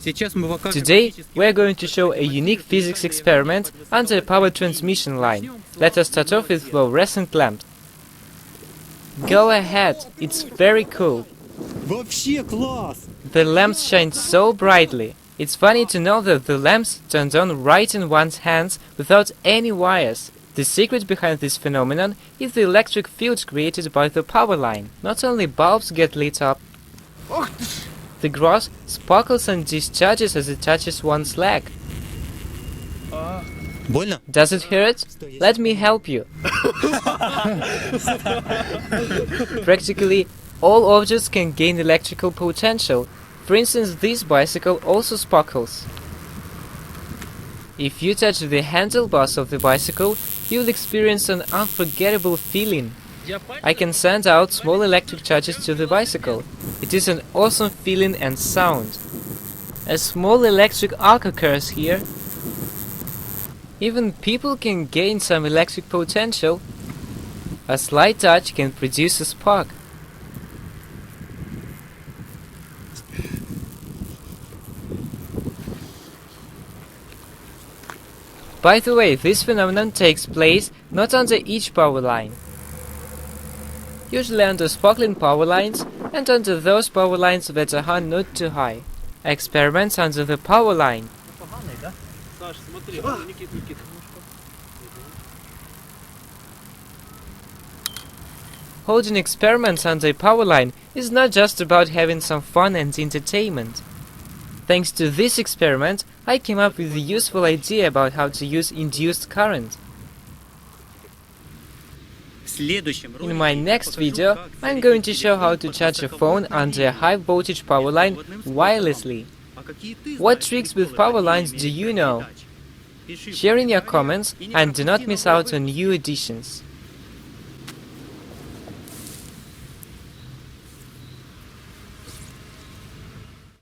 Today we are going to show a unique physics experiment under a power transmission line. Let us start off with fluorescent lamps. Go ahead, it's very cool. The lamps shine so brightly. It's funny to know that the lamps turned on right in one's hands without any wires. The secret behind this phenomenon is the electric field created by the power line. Not only bulbs get lit up, the grass sparkles and discharges as it touches one's leg. Does it hurt? Let me help you. Practically all objects can gain electrical potential. For instance, this bicycle also sparkles. If you touch the handlebars of the bicycle, you'll experience an unforgettable feeling. I can send out small electric charges to the bicycle. It is an awesome feeling and sound. A small electric arc occurs here. Even people can gain some electric potential. A slight touch can produce a spark. By the way, this phenomenon takes place not under each power line. Usually under sparkling power lines and under those power lines that are not too high. Experiments under the power line. Holding experiments under a power line is not just about having some fun and entertainment. Thanks to this experiment, I came up with a useful idea about how to use induced current. In my next video, I'm going to show how to charge a phone under a high voltage power line wirelessly. What tricks with power lines do you know? Share in your comments and do not miss out on new additions.